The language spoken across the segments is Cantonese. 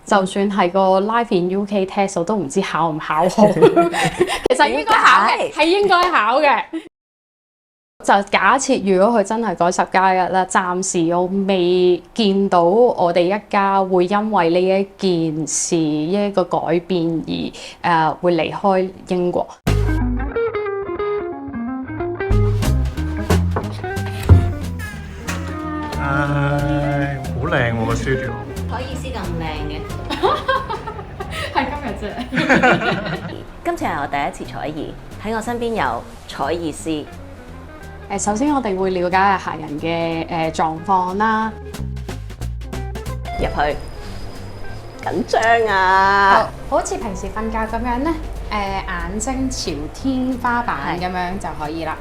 就算係個 Live in UK test 我都唔知考唔考好。其實應該考嘅，係應該考嘅。就假設如果佢真係改10+1啦，暫時我未見到我哋一家會因為呢一件事一個改變而會離開英國。唉，好靚喎個 studio。可以試咁靚嘅，係今日啫。今次係我第一次採耳，喺我身邊有採耳師。首先我哋會了解下客人嘅狀況啦。入去緊張啊！好似平時瞓覺咁樣咧，眼睛朝天花板咁樣就可以啦。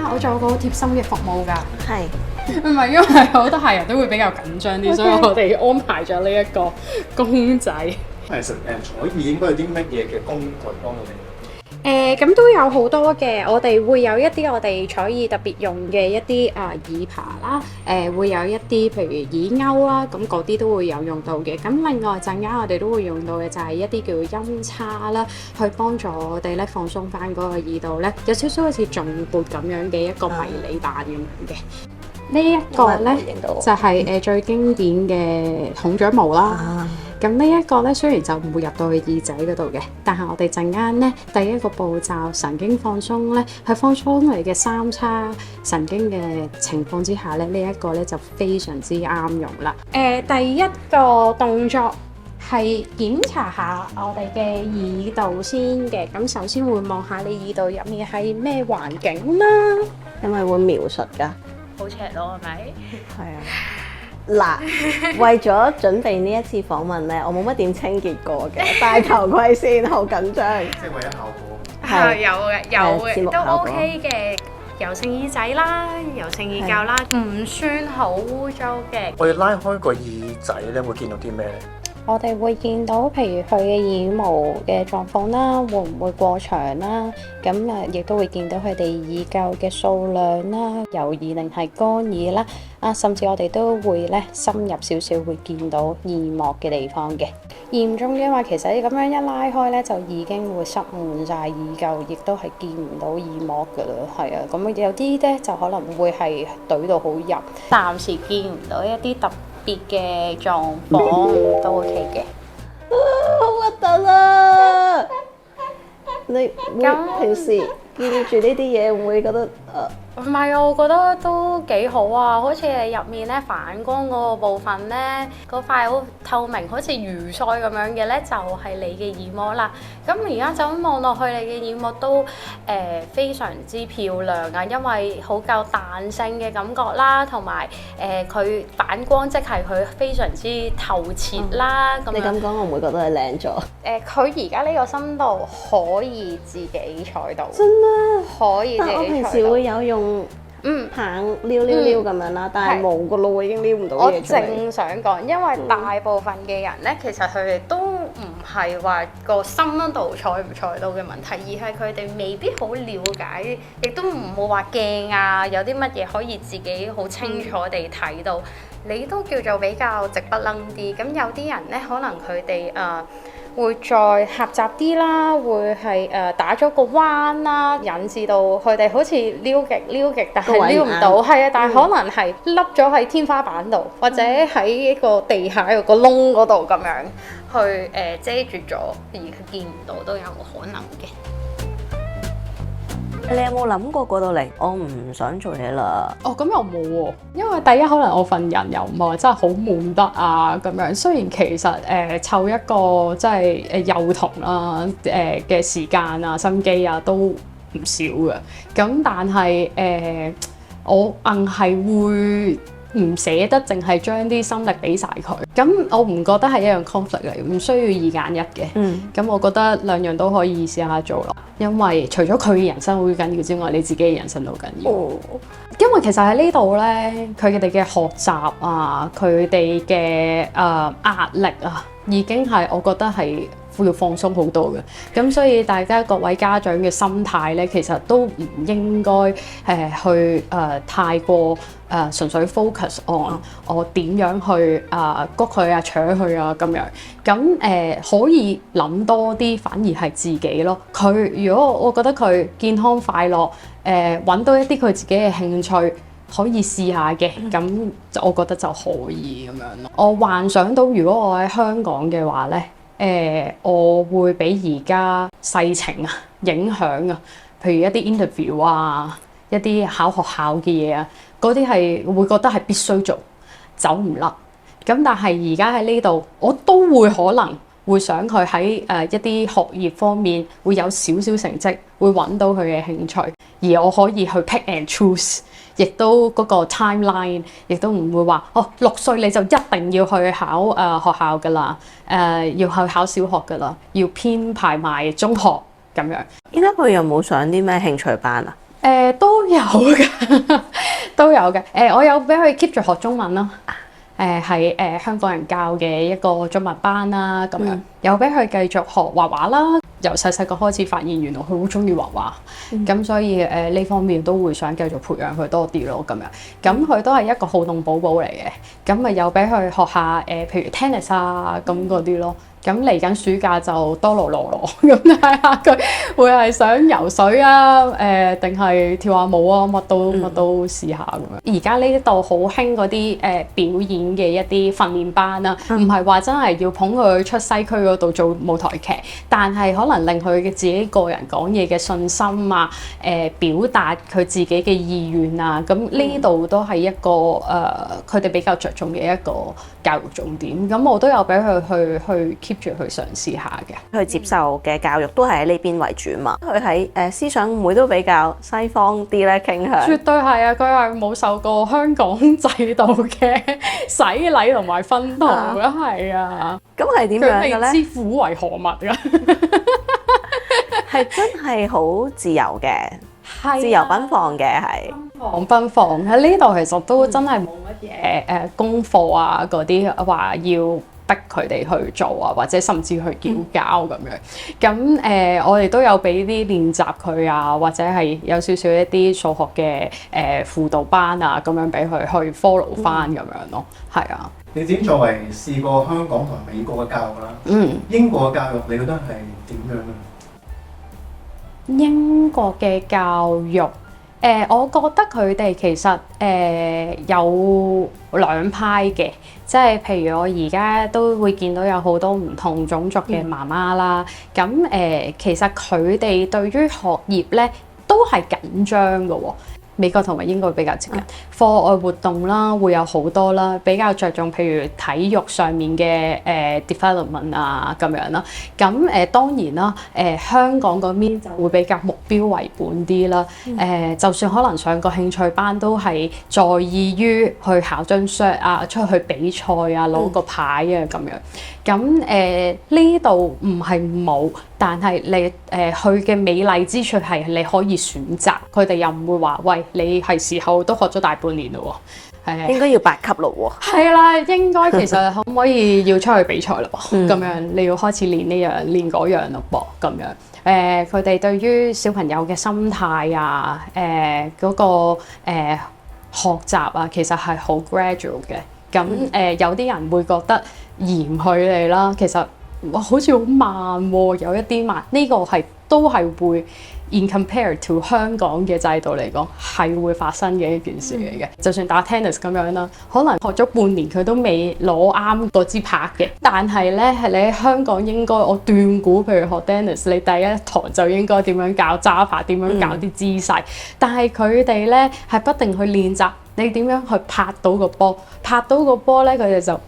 我仲有個貼心嘅服務㗎。係。唔係，因為好多客人都會比較緊張啲，所以我哋安排咗呢一個公仔。其實採耳應該有啲乜嘢嘅工具幫到你？咁都有好多嘅，我哋會有一啲我哋採耳特別用嘅一啲耳耙啦，會有一啲譬如耳鈎啦，咁嗰啲都會有用到嘅。咁另外陣間我哋都會用到嘅就係一啲叫音叉啦，去幫助我哋咧放鬆翻嗰個耳道咧，有少少好似頌缽咁樣嘅一個迷你版咁樣嘅。呢一個咧就係最經典嘅孔雀毛啦。咁呢一個咧雖然就唔會入到去耳仔嗰度嘅，但係我哋陣間咧第一個步驟神經放鬆咧，係放鬆你嘅三叉神經嘅情況之下咧，呢一個咧就非常之啱用啦。第一個動作係檢查下我哋嘅耳道先嘅，咁首先會望下你耳道入面係咩環境啦。因為會描述㗎。好赤咯，係咪？係啊。嗱，為咗準備呢一次訪問咧，我冇乜點清潔過嘅，戴頭盔先，好緊張。即係為咗效果。係有嘅，有嘅，都節目效果 OK 嘅。柔性耳仔啦，柔性耳罩啦，唔算好污糟嘅。我哋拉開個耳仔咧，會見到啲咩咧？我哋會見到，譬如佢嘅耳毛嘅狀況啦，會唔會過長啦？咁亦都會見到佢哋耳垢嘅數量啦，油耳定係乾耳啦。甚至我哋都會咧深入少少，會見到耳膜嘅地方嘅。嚴重嘅話，其實你咁樣一拉開咧，就已經會塞滿晒耳垢，亦都係見唔到耳膜㗎啦。係啊，咁有啲咧就可能會係懟到好入，暫時見唔到一啲特別嘅狀況都 OK 嘅。好核突啊！你會平時見住呢啲嘢，會唔會覺得唔係啊，我覺得都幾好啊！好似你入面咧反光嗰個部分咧，嗰塊好透明，好似魚腮咁樣嘅咧，就係你嘅耳膜啦。咁而家就咁望落去，你嘅耳膜都非常之漂亮啊，因為好夠彈性嘅感覺啦，同埋佢反光，即係佢非常之透徹啦。咁你咁講，我唔會覺得佢靚咗。佢而家呢個深度可以自己採到，真咩？可以自己採到。但我平時會有用棒撩咁樣啦，但係冇個咯，已經撩唔到嘢出嚟。我正想講，因為大部分嘅人咧，其實佢哋都唔係話個深度採唔採到嘅問題，而係佢哋未必好了解，亦都唔會話鏡啊，有啲乜嘢可以自己好清楚地睇到。你都叫做比較直不楞啲，咁有啲人咧，可能佢哋會再狹窄啲啦，會係打咗個彎啦，引致到佢哋好似撩極，但係撩唔到，係啊，但係可能係凹咗喺天花板度，或者喺一個地下有個窿嗰度咁樣去遮住咗，而佢見唔到都有可能嘅。你有冇諗過過到嚟？我唔想做嘢啦。咁又冇喎，因為第一可能我份人又唔係話真係好悶得啊咁樣。雖然其實湊一個即係幼童啦嘅時間啊心機啊都唔少嘅，咁但係我硬係會唔捨得淨係將啲心力俾晒佢，咁我唔覺得係一樣 conflict 嚟，唔需要二揀一嘅。咁我覺得兩樣都可以試下做咯，因為除咗佢嘅人生好緊要之外，你自己嘅人生都好緊要。因為其實喺呢度咧，佢哋嘅學習啊，佢哋嘅壓力啊，已經係我覺得係要放鬆好多嘅。咁所以大家各位家長嘅心態咧，其實都唔應該去太過純粹 focus on 我點樣去谷佢啊、搶佢啊咁樣。咁可以諗多啲，反而係自己咯。佢如果我覺得佢健康快樂，揾到一啲佢自己嘅興趣。可以試下嘅，咁我覺得就可以咁樣咯。我幻想到如果我喺香港嘅話咧，我會俾而家世情啊影響啊，譬如一啲 interview 啊，一啲考學校嘅嘢啊，嗰啲係會覺得係必須做，走唔甩。咁但係而家喺呢度，我都會可能會想佢喺一啲學業方面會有少少成績，會揾到佢嘅興趣，而我可以去 pick and choose。亦都嗰個 timeline， 亦都唔會話6歲你就一定要去考學校㗎啦，要去考小學㗎啦，要編排埋中學咁樣。依家佢有冇上啲咩興趣班啊？都有嘅，都有嘅。我有俾佢 keep 住學中文啦。係香港人教嘅一個中文班啦，咁樣有俾佢繼續學畫畫啦。由細細個開始發現原來佢好中意畫畫，咁所以呢方面都會想繼續培養佢多啲咯，咁樣。咁佢都係一個好動寶寶嚟嘅，咁咪有俾佢學下譬如 tennis 啊咁嗰啲咯。咁嚟緊暑假就多羅羅羅咁睇下佢會係想游水啊，定係跳下舞啊，乜都試下咁樣。而家呢度好興嗰啲表演嘅一啲訓練班啦，唔係話真係要捧佢出西區嗰度做舞台劇，但係可能令佢嘅自己個人講嘢嘅信心啊，表達佢自己嘅意願啊，咁呢度都係一個佢哋比較着重嘅一個教育重點。咁我都有俾佢去 keep住去嘗試下嘅。佢接受嘅教育都係喺呢邊為主嘛。佢喺思想會都比較西方啲咧傾向。絕對係啊！佢係冇受過香港制度嘅洗禮同埋薰陶嘅，係啊。咁係點樣嘅咧？佢未知苦為何物㗎？係真係好自由嘅，自由奔放嘅係。奔放喺呢度其實都真係冇乜嘢功課啊嗰啲話要逼佢哋去做啊，或者甚至去繳交咁樣。咁我哋都有俾啲練習佢啊，或者係有少少一啲數學嘅輔導班啊，咁樣俾佢去 follow 翻咁樣咯。係啊。你自己作為試過香港同美國嘅教育啦，英國嘅教育你覺得係點樣咧？英國嘅教育，我覺得佢哋其實有兩派嘅，即係譬如我而家都會見到有好多唔同種族嘅媽媽啦，咁其實佢哋對於學業咧都係緊張嘅喎。美國同埋英國比較接近，課外活動啦會有好多啦，比較着重譬如體育上面嘅development 啊咁樣啦。咁當然啦，香港嗰邊就會比較目標為本啲啦。就算可能上個興趣班都係在意於去考張 cert 啊，出去比賽啊，攞個牌啊咁樣。咁呢度唔係冇，但係你佢嘅美麗之處係你可以選擇，佢哋又唔會話喂，你係時候都學咗大半年咯喎，應該要8級咯喎。係啦，應該其實可唔可以要出去比賽咯？咁樣你要開始練呢樣練嗰樣咯噃，咁樣佢哋對於小朋友嘅心態啊，嗰個學習啊，其實係好 gradual 嘅。咁有啲人會覺得嫌佢哋啦，其實哇好似好慢喎，有一啲慢，呢個係都係會 in compare to 香港嘅制度嚟講係會發生嘅一件事嚟嘅。就算打 tennis 咁樣啦，可能學咗半年佢都未攞啱嗰支拍嘅，但係咧係你喺香港應該我斷估，譬如學 tennis，你第一堂就應該點樣教揸拍，點樣教啲姿勢，但係佢哋咧係不定去練習。你點樣去拍到個波？拍到個波咧，佢哋就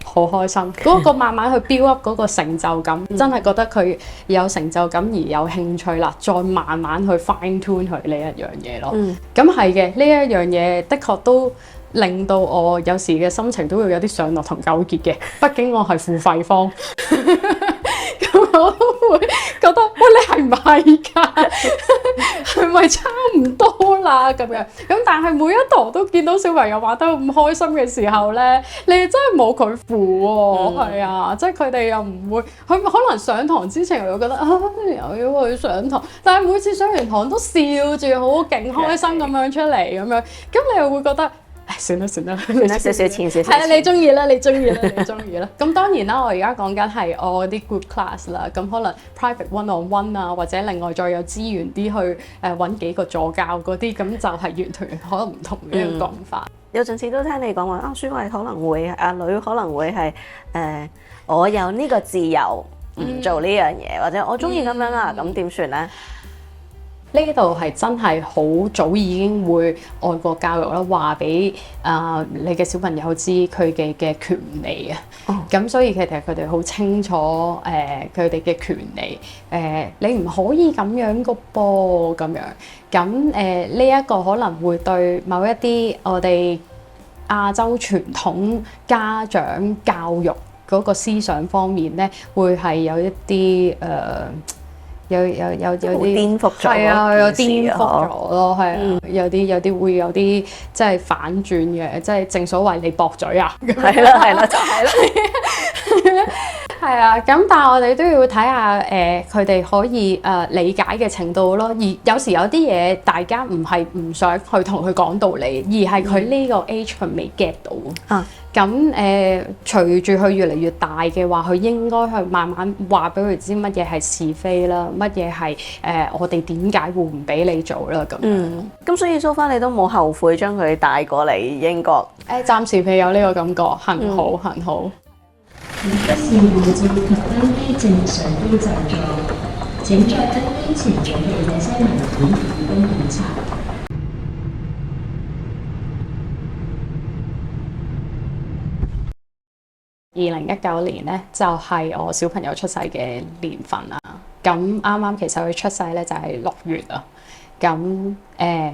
好開心。嗰個慢慢去 build up 嗰個成就感，真係覺得佢有成就感而有興趣啦，再慢慢去 fine tune 佢呢一樣嘢咯。咁係嘅，呢一樣嘢的確都令到我有時嘅心情都會有啲上落同糾結嘅。畢竟我係付費方。咁我都會覺得喂，你係唔係㗎？係咪差唔多啦咁樣？咁但係每一堂都見到小朋友玩得咁開心嘅時候咧，你真係冇佢符喎，係啊，即係佢哋又唔會，佢可能上堂之前又會覺得又要去上堂，但係每次上完堂都笑住好勁開心咁樣出嚟咁樣，咁你又會覺得。算啦，少少錢少少。係啊，你中意啦，你中意啦。咁當然啦，我而家講緊係我啲 group class 啦，咁可能 private one on one 啊，或者另外再有資源啲去揾幾個助教嗰啲，咁就係完全可能唔同嘅一個講法。有陣時都聽你講話書慧可能會阿女可能會係我有呢個自由唔做呢樣嘢，或者我中意咁樣啦，咁點算咧？呢度係真係好早已經會外國教育啦，話俾你嘅小朋友知佢哋嘅權利啊。咁所以其實佢哋好清楚佢哋嘅權利。你唔可以咁樣個噃咁樣。咁呢一個可能會對某一啲我哋亞洲傳統家長教育嗰個思想方面咧，會係有一啲有啲顛覆咗，係啊，有顛覆咗咯，係啊，有啲會有啲即係反轉嘅，即係正所謂你駁嘴啊，係啦，就係啦，係啊，咁但係我哋都要睇下佢哋可以理解嘅程度咯，而有時有啲嘢大家唔係唔想去同佢講道理，而係佢呢個 age 佢未 get 到啊。咁隨住佢越嚟越大嘅話，佢應該去慢慢話俾佢知乜嘢係是非啦，乜嘢係我哋點解會唔俾你做啦咁。咁所以蘇花你都冇後悔將佢帶過嚟英國？暫時未有呢個感覺，幸好幸好。不是護照及登機證上標就座，請在登機前準備這些文件以供檢查。2019年咧就係我小朋友出世嘅年份啦。咁啱啱其實佢出世咧就係6月啊。咁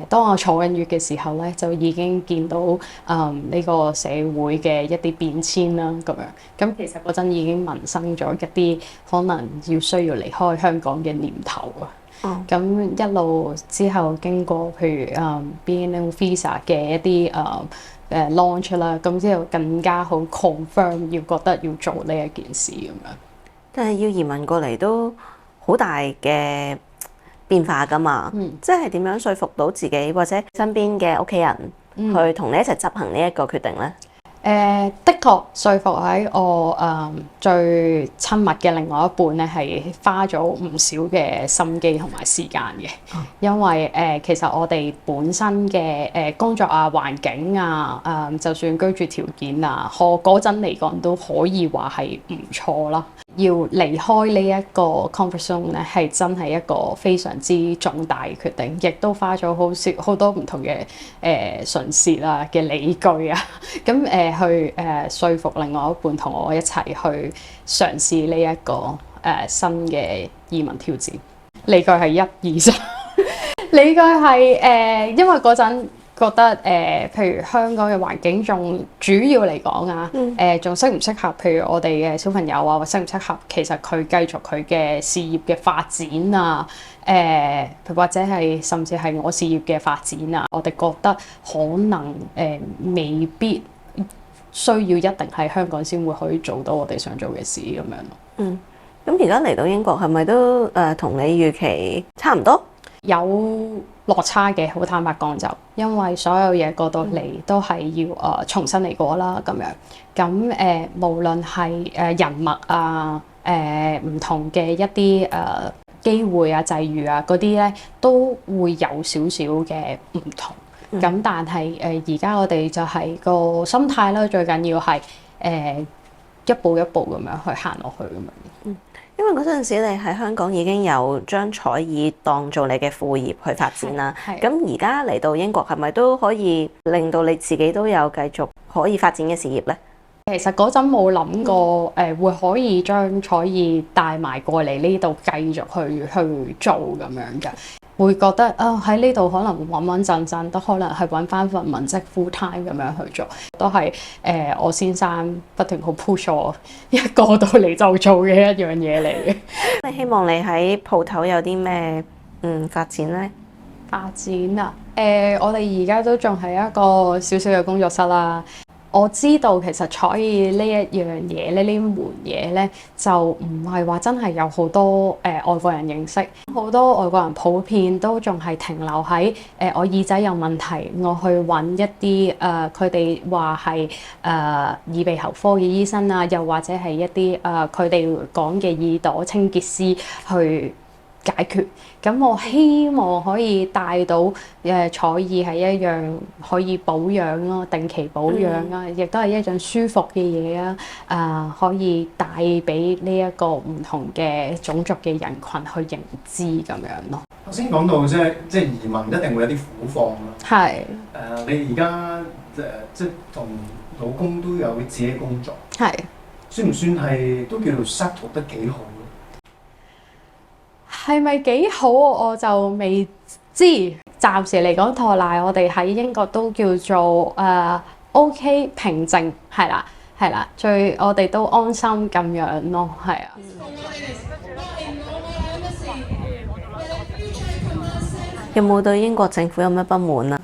當我坐緊月嘅時候咧，就已經見到呢個社會嘅一啲變遷啦。咁樣咁其實嗰陣已經萌生咗一啲可能要需要離開香港嘅念頭啊。咁一路之後經過譬如BNO Visa 嘅一啲launch 啦，咁之後更加好 confirm 要覺得要做呢一件事咁樣。但係要移民過嚟都好大嘅變化㗎嘛，即係點樣說服到自己或者身邊嘅屋企人去同你一齊執行呢一個決定呢？的確說服喺我最親密嘅另外一半咧，係花咗唔少嘅心機同埋時間嘅，因為其實我哋本身嘅工作啊、環境啊、就算居住條件啊，我嗰陣嚟講都可以話係唔錯啦。要離開呢一個 comfort zone 咧，係真係一個非常之重大嘅決定，亦都花咗好多唔同嘅唇舌啊嘅理據啊，咁去說服另外一半同我一齊去嘗試呢一個新嘅移民挑戰。理據係1、2、3，理據係因為嗰陣覺得譬如香港嘅環境仲主要嚟講啊，仲適唔適合譬如我哋嘅小朋友啊，或適唔適合其實佢繼續佢嘅事業嘅發展啊，或者係甚至係我事業嘅發展啊，我哋覺得可能未必需要一定喺香港先會可以做到我哋想做嘅事咁樣咯。咁而家嚟到英國係咪都同你預期差唔多？有落差嘅，好坦白講就，因為所有嘢過到嚟都係要重新嚟過啦咁樣。咁無論係人脈啊、唔同嘅一啲機會啊、際遇啊嗰啲咧，都會有少少嘅唔同。咁但係而家我哋就係個心態啦，最緊要係一步一步咁樣去行落去咁樣。因為嗰陣時你喺香港已經有將採耳當做你嘅副業去發展啦，咁而家嚟到英國係咪都可以令到你自己都有繼續可以發展嘅事業呢？其實嗰陣冇諗過會可以將採耳帶埋過嚟呢度繼續去做咁樣嘅。會覺得喺呢度可能穩穩陣陣，都可能係揾翻份文職 full time 咁樣去做，都係我先生不斷好 push 我一過到嚟就做嘅一樣嘢嚟嘅。你希望你喺鋪頭有啲咩發展呢？發展啊，我哋而家都仲係一個小小嘅工作室啦。我知道其實採耳呢一樣嘢咧，呢門嘢咧就唔係話真係有好多外國人認識，好多外國人普遍都仲係停留喺我耳仔有問題，我去揾一啲佢哋話係耳鼻喉科嘅醫生啊，又或者係一啲佢哋講嘅耳朵清潔師去解決。咁我希望可以帶到採耳係一樣可以保養咯，定期保養啊，亦都係一樣舒服嘅嘢啊！可以帶俾呢一個唔同嘅種族嘅人群去認知咁樣咯。頭先講到即係移民一定會有啲苦況啦。係。你而家即係同老公都有自己工作。係。算唔算係都叫做 settle 得幾好？係咪幾好我就未知，暫時嚟講托賴我哋喺英國都叫做OK 平靜，係啦，我哋都安心咁樣咯，係啊。有冇對英國政府有咩不滿啊？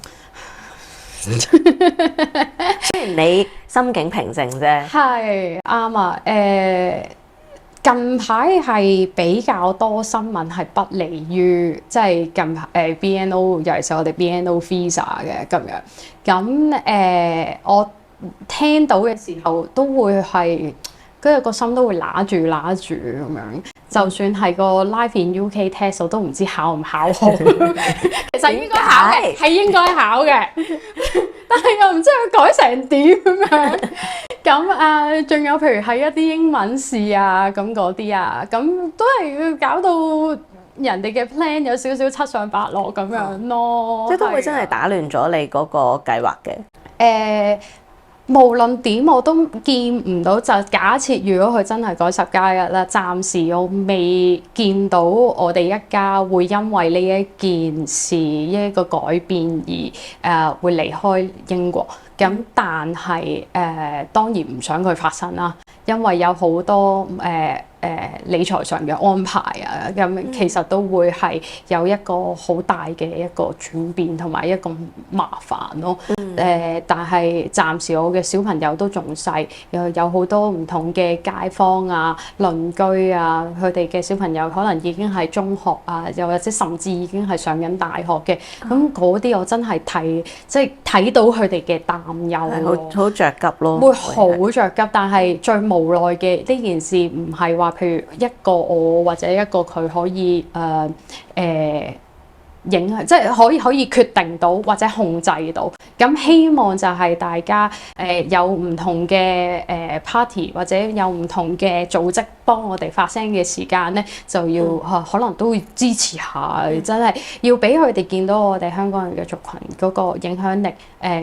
雖然你心境平靜啫，係啱啊，近排係比較多新聞係不利於即係近排BNO，尤其是我哋 BNO visa 嘅咁樣。咁我聽到嘅時候都會係跟住個心都會揦住咁樣。就算係個 Life in UK test 我都唔知考唔考好。其實應該考嘅，係應該考嘅，但係又唔知佢改成點咁樣。咁仲有譬如係一啲英文試啊，咁嗰啲啊，咁都係要搞到人哋嘅 plan 有少少七上八落咁樣咯。即係都會真係打亂咗你嗰個計劃嘅。無論點我都見唔到，就假設如果佢真係改10加1啦，暫時我未見到我哋一家會因為呢一件事一個改變而會離開英國。咁但係當然唔想佢發生啦，因為有好多理財上嘅安排啊，咁其實都會係有一個好大嘅一個轉變同埋一個麻煩咯。但係暫時我嘅小朋友都仲細，又有好多唔同嘅街坊啊、鄰居啊，佢哋嘅小朋友可能已經係中學啊，又或者甚至已經係上緊大學嘅。咁嗰啲我真係睇到佢哋嘅擔憂，好着急咯，會好着急。但係最無奈嘅呢件事唔係話譬如一個我或者一個佢可以影響，即係可以決定到或者控制到。咁希望就係大家有唔同嘅party 或者有唔同嘅組織幫我哋發聲嘅時間咧，就要可能都會支持下，真係要俾佢哋見到我哋香港人嘅族群嗰個影響力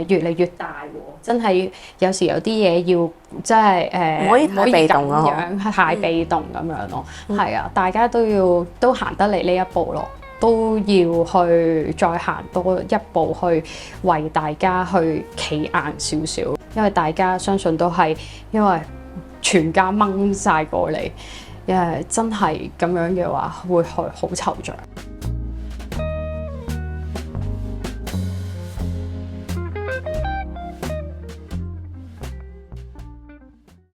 越嚟越大喎。真係有時有啲嘢要即係唔可以太被動咯，太被動咁樣咯。係啊，大家都行得嚟呢一步咯。都要去再行多一步，去為大家去企硬少少，因為大家相信都係因為全家掹晒過嚟，真係咁樣嘅話會好惆悵。